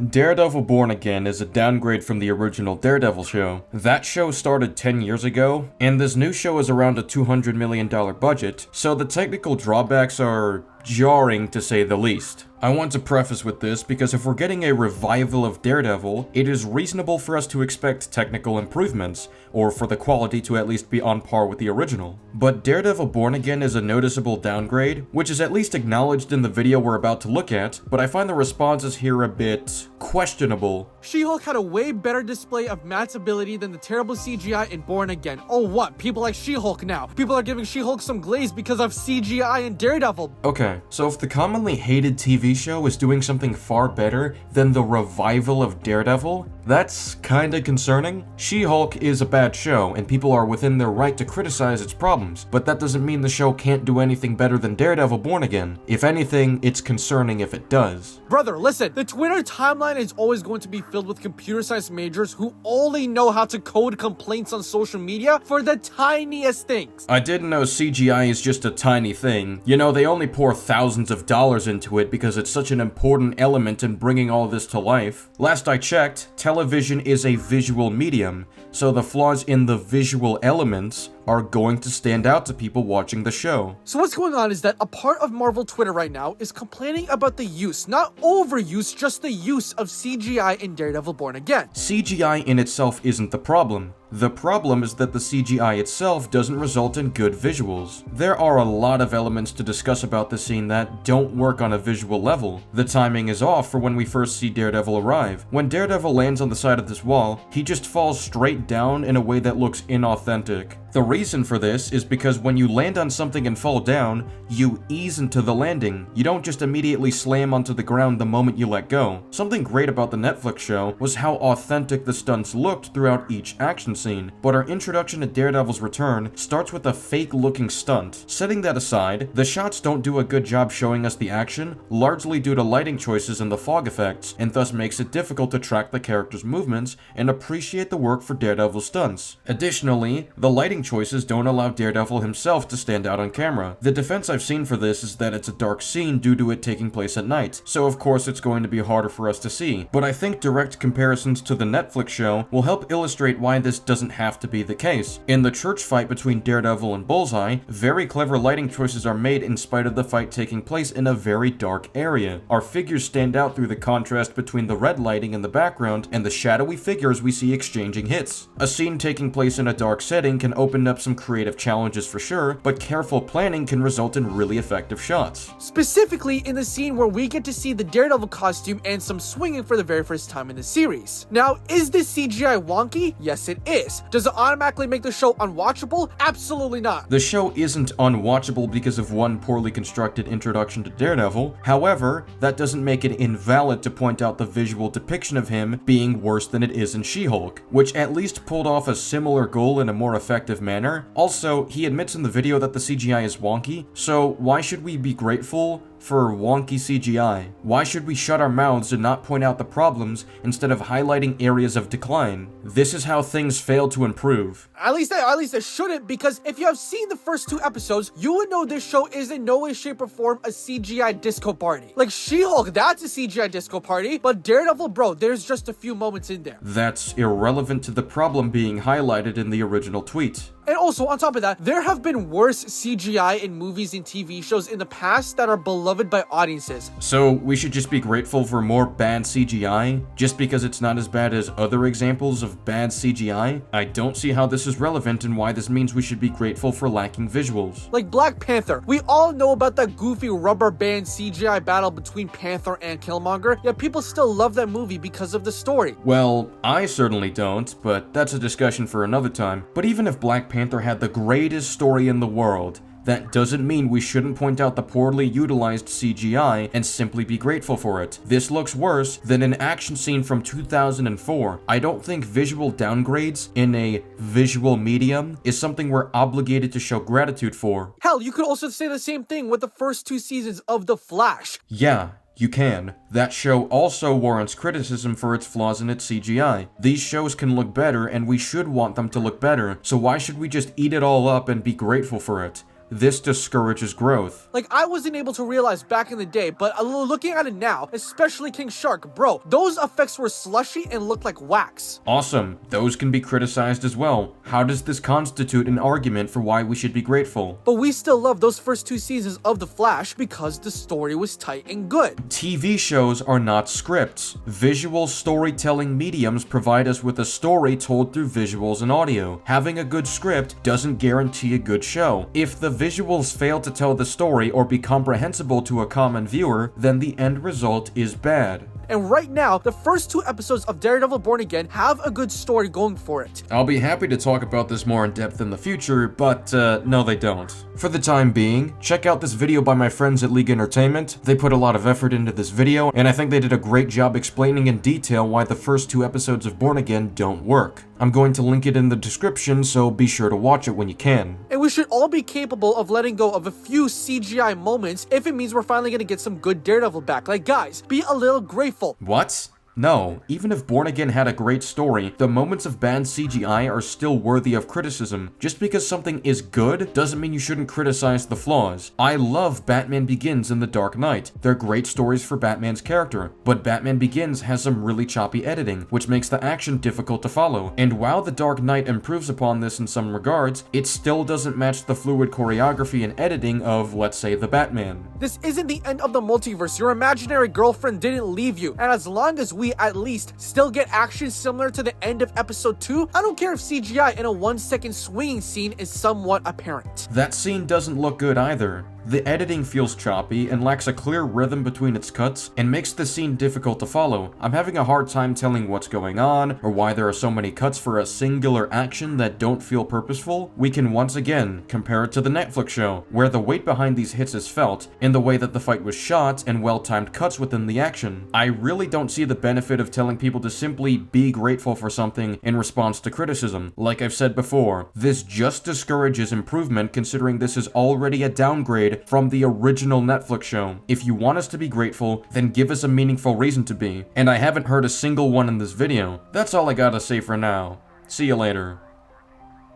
Daredevil Born Again is a downgrade from the original Daredevil show. That show started 10 years ago, and this new show is around a $200 million budget, so the technical drawbacks are jarring to say the least. I want to preface with this because if we're getting a revival of Daredevil, it is reasonable for us to expect technical improvements, or for the quality to at least be on par with the original. But Daredevil Born Again is a noticeable downgrade, which is at least acknowledged in the video we're about to look at, but I find the responses here a bit questionable. She-Hulk had a way better display of Matt's ability than the terrible CGI in Born Again. Oh what? People like She-Hulk now. People are giving She-Hulk some glaze because of CGI in Daredevil. Okay, so if the commonly hated TV show is doing something far better than the revival of Daredevil, that's kinda concerning. She-Hulk is a bad show, and people are within their right to criticize its problems, but that doesn't mean the show can't do anything better than Daredevil Born Again. If anything, it's concerning if it does. Brother, listen, the Twitter timeline is always going to be filled with computer science majors who only know how to code complaints on social media for the tiniest things. I didn't know CGI is just a tiny thing. You know, they only pour thousands of dollars into it because it's such an important element in bringing all this to life. Last I checked, television is a visual medium, so the flaws in the visual elements are going to stand out to people watching the show. So what's going on is that a part of Marvel Twitter right now is complaining about the use, not overuse, just the use of CGI in Daredevil Born Again. CGI in itself isn't the problem. The problem is that the CGI itself doesn't result in good visuals. There are a lot of elements to discuss about the scene that don't work on a visual level. The timing is off for when we first see Daredevil arrive. When Daredevil lands on the side of this wall, he just falls straight down in a way that looks inauthentic. The reason for this is because when you land on something and fall down, you ease into the landing. You don't just immediately slam onto the ground the moment you let go. Something great about the Netflix show was how authentic the stunts looked throughout each action scene, but our introduction to Daredevil's return starts with a fake-looking stunt. Setting that aside, the shots don't do a good job showing us the action, largely due to lighting choices and the fog effects, and thus makes it difficult to track the character's movements and appreciate the work for Daredevil's stunts. Additionally, the lighting choices don't allow Daredevil himself to stand out on camera. The defense I've seen for this is that it's a dark scene due to it taking place at night, so of course it's going to be harder for us to see, but I think direct comparisons to the Netflix show will help illustrate why this doesn't have to be the case. In the church fight between Daredevil and Bullseye, very clever lighting choices are made in spite of the fight taking place in a very dark area. Our figures stand out through the contrast between the red lighting in the background and the shadowy figures we see exchanging hits. A scene taking place in a dark setting can open up some creative challenges for sure, but careful planning can result in really effective shots. Specifically in the scene where we get to see the Daredevil costume and some swinging for the very first time in the series. Now, is this CGI wonky? Yes, it is. Does it automatically make the show unwatchable? Absolutely not. The show isn't unwatchable because of one poorly constructed introduction to Daredevil. However, that doesn't make it invalid to point out the visual depiction of him being worse than it is in She-Hulk, which at least pulled off a similar goal in a more effective manner. Also, he admits in the video that the CGI is wonky, so why should we be grateful for wonky CGI? Why should we shut our mouths and not point out the problems instead of highlighting areas of decline? This is how things fail to improve. At least it shouldn't, because if you have seen the first 2 episodes, you would know this show is in no way, shape, or form a CGI disco party. Like She-Hulk, that's a CGI disco party, but Daredevil, bro, there's just a few moments in there. That's irrelevant to the problem being highlighted in the original tweet. And also, on top of that, there have been worse CGI in movies and TV shows in the past that are beloved by audiences. So we should just be grateful for more bad CGI, just because it's not as bad as other examples of bad CGI? I don't see how this is relevant and why this means we should be grateful for lacking visuals. Like Black Panther, we all know about that goofy rubber band CGI battle between Panther and Killmonger, yet people still love that movie because of the story. Well, I certainly don't, but that's a discussion for another time. But even if Black Panther had the greatest story in the world, that doesn't mean we shouldn't point out the poorly utilized CGI and simply be grateful for it. This looks worse than an action scene from 2004. I don't think visual downgrades in a visual medium is something we're obligated to show gratitude for. Hell, you could also say the same thing with the first 2 seasons of The Flash. Yeah, you can. That show also warrants criticism for its flaws in its CGI. These shows can look better, and we should want them to look better, so why should we just eat it all up and be grateful for it? this discourages growth. Like, I wasn't able to realize back in the day, but looking at it now, especially King Shark, bro, those effects were slushy and looked like wax. Awesome, those can be criticized as well. How does this constitute an argument for why we should be grateful? But we still love those first 2 seasons of The Flash because the story was tight and good. TV shows are not scripts. Visual storytelling mediums provide us with a story told through visuals and audio. Having a good script doesn't guarantee a good show. If the visuals fail to tell the story or be comprehensible to a common viewer, then the end result is bad. And right now, the first 2 episodes of Daredevil Born Again have a good story going for it. I'll be happy to talk about this more in depth in the future, but no they don't. For the time being, check out this video by my friends at League Entertainment. They put a lot of effort into this video, and I think they did a great job explaining in detail why the first 2 episodes of Born Again don't work. I'm going to link it in the description, so be sure to watch it when you can. And we should all be capable of letting go of a few CGI moments if it means we're finally gonna get some good Daredevil back. Like, guys, be a little grateful. What? No, even if Born Again had a great story, the moments of bad CGI are still worthy of criticism. Just because something is good doesn't mean you shouldn't criticize the flaws. I love Batman Begins and The Dark Knight. They're great stories for Batman's character, but Batman Begins has some really choppy editing, which makes the action difficult to follow. And while The Dark Knight improves upon this in some regards, it still doesn't match the fluid choreography and editing of, let's say, The Batman. This isn't the end of the multiverse. Your imaginary girlfriend didn't leave you. And as long as we at least still get action similar to the end of episode 2, I don't care if CGI in a 1-second swinging scene is somewhat apparent. That scene doesn't look good either. The editing feels choppy and lacks a clear rhythm between its cuts and makes the scene difficult to follow. I'm having a hard time telling what's going on or why there are so many cuts for a singular action that don't feel purposeful. We can once again compare it to the Netflix show, where the weight behind these hits is felt in the way that the fight was shot and well-timed cuts within the action. I really don't see the benefit of telling people to simply be grateful for something in response to criticism. Like I've said before, this just discourages improvement considering this is already a downgrade from the original Netflix show. If you want us to be grateful, then give us a meaningful reason to be. And I haven't heard a single one in this video. That's all I gotta say for now. See you later.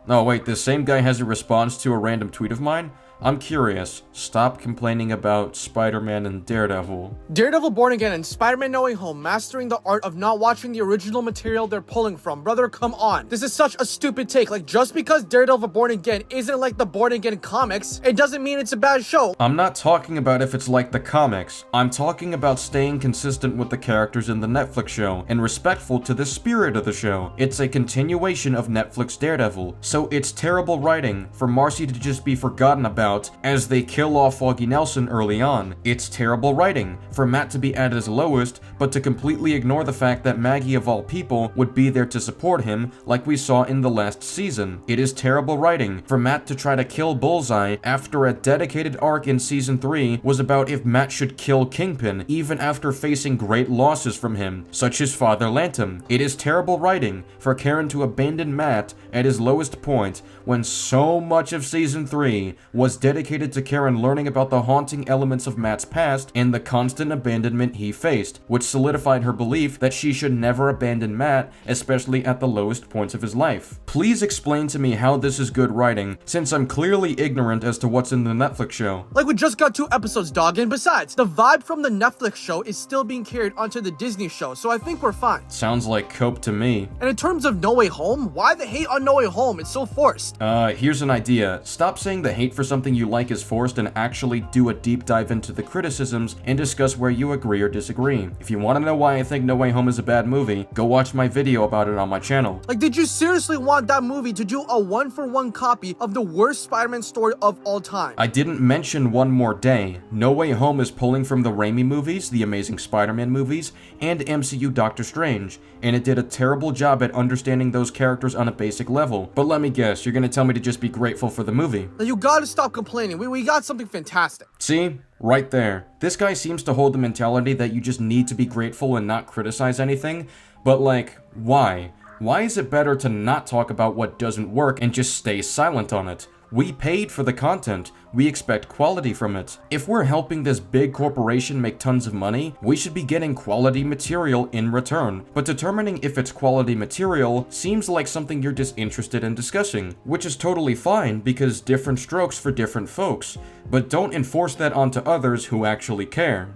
Oh wait, this same guy has a response to a random tweet of mine? I'm curious. Stop complaining about Spider-Man and Daredevil. Daredevil Born Again and Spider-Man No Way Home mastering the art of not watching the original material they're pulling from. Brother, come on. This is such a stupid take. Like, just because Daredevil Born Again isn't like the Born Again comics, it doesn't mean it's a bad show. I'm not talking about if it's like the comics. I'm talking about staying consistent with the characters in the Netflix show and respectful to the spirit of the show. It's a continuation of Netflix Daredevil, so it's terrible writing for Marcy to just be forgotten about as they kill off Foggy Nelson early on. It's terrible writing for Matt to be at his lowest, but to completely ignore the fact that Maggie of all people would be there to support him like we saw in the last season. It is terrible writing for Matt to try to kill Bullseye after a dedicated arc in season 3 was about if Matt should kill Kingpin even after facing great losses from him, such as Father Lantom. It is terrible writing for Karen to abandon Matt at his lowest point when so much of season 3 was dedicated to Karen learning about the haunting elements of Matt's past and the constant abandonment he faced, which solidified her belief that she should never abandon Matt, especially at the lowest points of his life. Please explain to me how this is good writing, since I'm clearly ignorant as to what's in the Netflix show. Like, we just got 2 episodes, dog, and besides, the vibe from the Netflix show is still being carried onto the Disney show, so I think we're fine. Sounds like cope to me. And in terms of No Way Home, why the hate on No Way Home? It's so forced. Here's an idea. Stop saying the hate for something you like is forced and actually do a deep dive into the criticisms and discuss where you agree or disagree. If you want to know why I think No Way Home is a bad movie, go watch my video about it on my channel. Like, did you seriously want that movie to do a 1-for-1 copy of the worst Spider-Man story of all time? I didn't mention One More Day. No Way Home is pulling from the Raimi movies, the Amazing Spider-Man movies, and MCU Doctor Strange, and it did a terrible job at understanding those characters on a basic level. But let me guess, you're gonna tell me to just be grateful for the movie. Now, you gotta stop complaining. We got something fantastic. See? Right there. This guy seems to hold the mentality that you just need to be grateful and not criticize anything, but like, why? Why is it better to not talk about what doesn't work and just stay silent on it? We paid for the content. We expect quality from it. If we're helping this big corporation make tons of money, we should be getting quality material in return. But determining if it's quality material seems like something you're disinterested in discussing, which is totally fine because different strokes for different folks, but don't enforce that onto others who actually care.